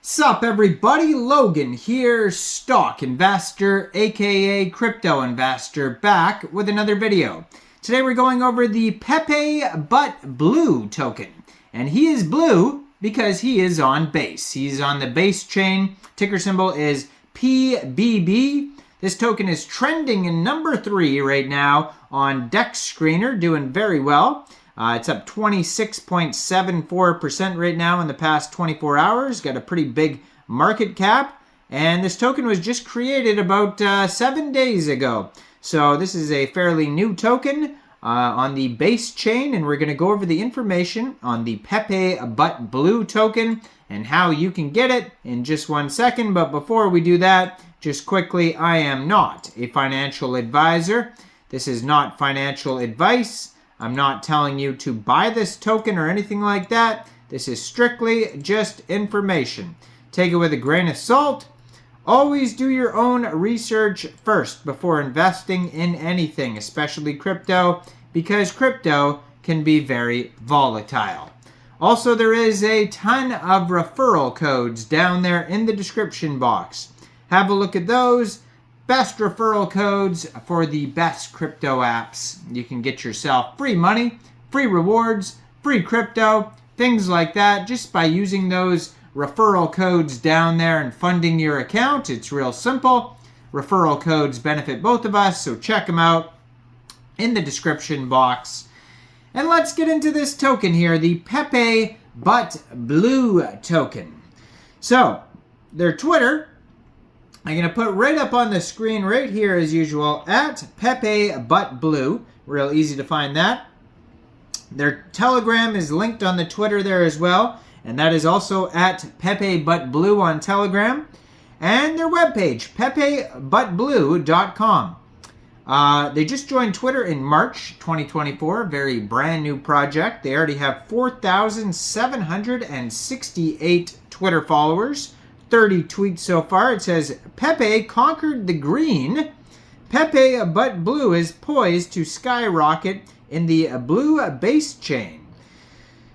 Sup everybody, Logan here, stock investor aka crypto investor, back with another video. Today we're going over the PepeButBlue token, and he is blue because he is on Base. He's on the BASECHAIN. Ticker symbol is PBB. This token is trending in number 3 right now on DEX Screener, doing very well. It's up 26.74% right now in the past 24 hours. Got a pretty big market cap. And this token was just created about 7 days ago. So this is a fairly new token on the BASECHAIN. And we're going to go over the information on the PepeButBlue token and how you can get it in just 1 second. But before we do that, just quickly, I am not a financial advisor. This is not financial advice. I'm not telling you to buy this token or anything like that. This is strictly just information. Take it with a grain of salt. Always do your own research first before investing in anything, especially crypto, because crypto can be very volatile. Also, there is a ton of referral codes down there in the description box. Have a look at those. Best referral codes for the best crypto apps. You can get yourself free money, free rewards, free crypto, things like that, just by using those referral codes down there and funding your account. It's real simple. Referral codes benefit both of us, so check them out in the description box. And let's get into this token here, the PepeButBlue token. So, their Twitter, I'm going to put right up on the screen right here as usual, at PepeButBlue. Real easy to find that. Their Telegram is linked on the Twitter there as well, and that is also at PepeButBlue on Telegram. And their webpage, PepeButBlue.com. They just joined Twitter in March 2024, very brand new project. They already have 4,768 Twitter followers. 30 tweets so far. It says, Pepe conquered the green. PepeButBlue is poised to skyrocket in the blue BASECHAIN.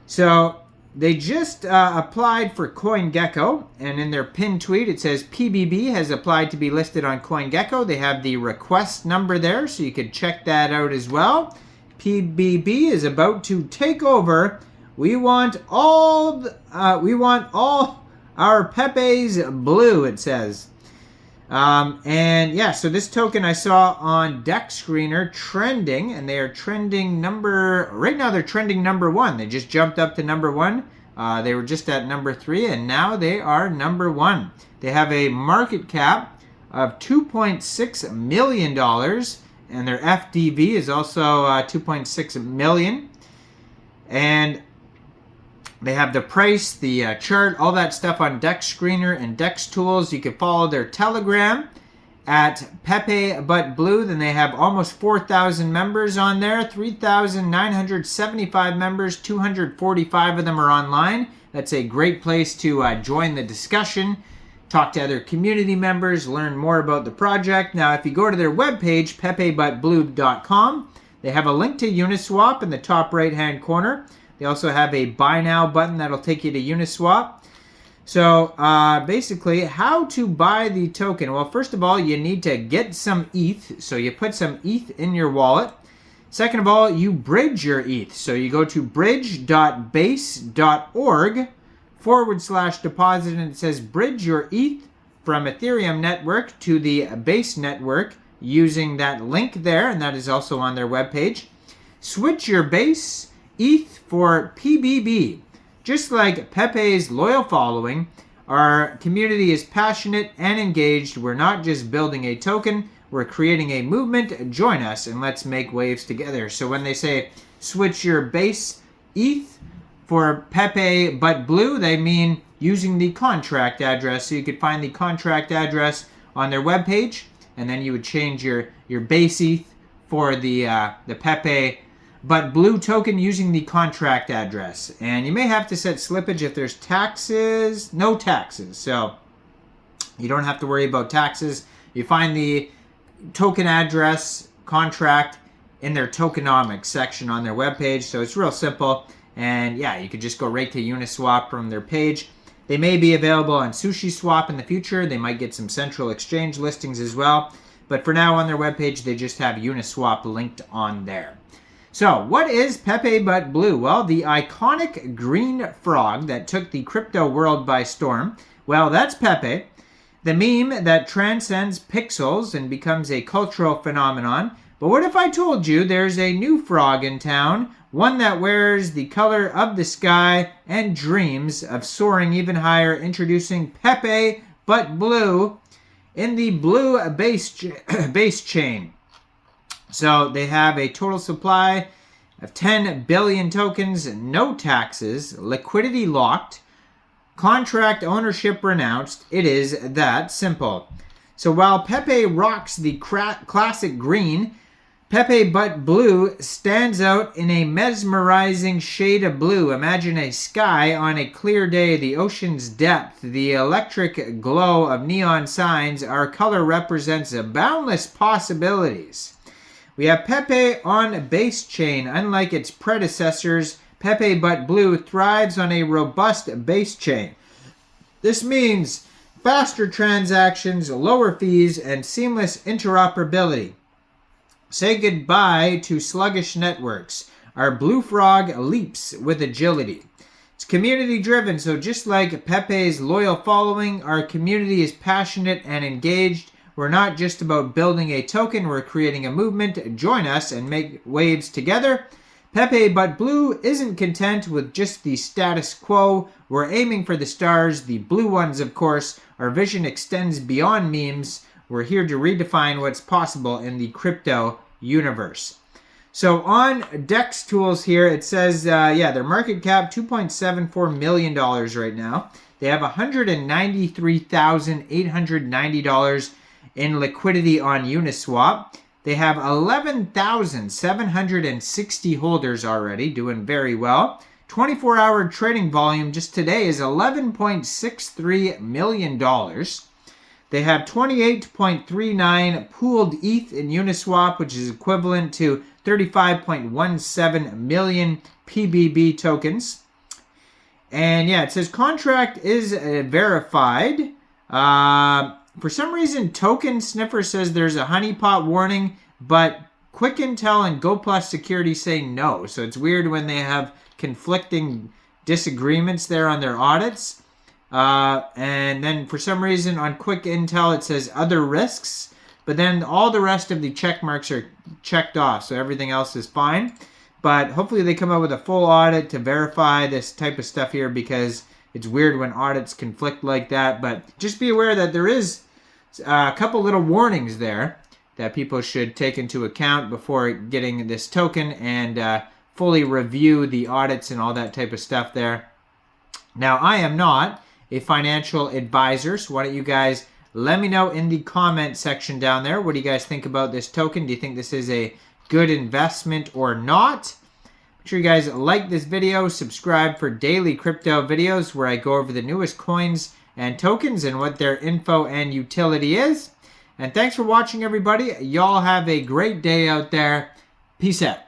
So they just applied for CoinGecko, and in their pinned tweet it says PBB has applied to be listed on CoinGecko. They have the request number there, so you could check that out as well. PBB is about to take over. We want all our Pepe's blue, it says. And yeah, so this token I saw on DEX Screener trending, and they are trending right now they're trending number 1. They just jumped up to number 1. They were just at number 3, and now they are number 1. They have a market cap of $2.6 million, and their FDV is also 2.6 million. And they have the price, the chart, all that stuff on DEX Screener and DEX Tools. You can follow their Telegram at PepeButBlue. Then they have almost 4,000 members on there, 3,975 members, 245 of them are online. That's a great place to join the discussion, talk to other community members, learn more about the project. Now, if you go to their webpage, PepeButBlue.com, they have a link to Uniswap in the top right-hand corner. They also have a buy now button that'll take you to Uniswap. So basically, how to buy the token? Well, first of all, you need to get some ETH. So you put some ETH in your wallet. Second of all, you bridge your ETH. So you go to bridge.base.org/deposit, and it says bridge your ETH from Ethereum network to the Base network using that link there, and that is also on their webpage. Switch your Base ETH for PBB. Just like Pepe's loyal following, our community is passionate and engaged. We're not just building a token, we're creating a movement. Join us and let's make waves together. So when they say switch your Base ETH for PepeButBlue, they mean using the contract address. So you could find the contract address on their webpage, and then you would change your Base ETH for the PepeButBlue token using the contract address. And you may have to set slippage if there's taxes. No taxes, so you don't have to worry about taxes. You find the token address contract in their Tokenomics section on their webpage, so it's real simple. And yeah, you could just go right to Uniswap from their page. They may be available on SushiSwap in the future. They might get some central exchange listings as well. But for now on their webpage, they just have Uniswap linked on there. So what is PepeButBlue? Well, the iconic green frog that took the crypto world by storm. Well, that's Pepe, the meme that transcends pixels and becomes a cultural phenomenon. But what if I told you there's a new frog in town, one that wears the color of the sky and dreams of soaring even higher, introducing PepeButBlue in the blue base chain. So they have a total supply of 10 billion tokens, no taxes, liquidity locked, contract ownership renounced. It is that simple. So while Pepe rocks the classic green, PepeButBlue stands out in a mesmerizing shade of blue. Imagine a sky on a clear day, the ocean's depth, the electric glow of neon signs. Our color represents boundless possibilities. We have Pepe on BASECHAIN. Unlike its predecessors, PepeButBlue thrives on a robust BASECHAIN. This means faster transactions, lower fees, and seamless interoperability. Say goodbye to sluggish networks. Our blue frog leaps with agility. It's community driven, so just like Pepe's loyal following, our community is passionate and engaged. We're not just about building a token, we're creating a movement. Join us and make waves together. PepeButBlue isn't content with just the status quo. We're aiming for the stars, the blue ones of course. Our vision extends beyond memes. We're here to redefine what's possible in the crypto universe. So on DEX tools here, it says, their market cap $2.74 million right now. They have $193,890 in liquidity on Uniswap. They have 11,760 holders already, doing very well. 24-hour trading volume just today is $11.63 million. They have 28.39 pooled ETH in Uniswap, which is equivalent to 35.17 million PBB tokens. And yeah, it says contract is verified. For some reason, Token Sniffer says there's a honeypot warning, but Quick Intel and GoPlus Security say no. So it's weird when they have conflicting disagreements there on their audits. And then for some reason on Quick Intel it says other risks, but then all the rest of the check marks are checked off, so everything else is fine. But hopefully they come out with a full audit to verify this type of stuff here, because it's weird when audits conflict like that. But just be aware that there is a couple little warnings there that people should take into account before getting this token, and fully review the audits and all that type of stuff there. Now, I am not a financial advisor, so why don't you guys let me know in the comment section down there. What do you guys think about this token? Do you think this is a good investment or not? Make sure you guys like this video, subscribe for daily crypto videos where I go over the newest coins and tokens and what their info and utility is. And thanks for watching, everybody. Y'all have a great day out there. Peace out.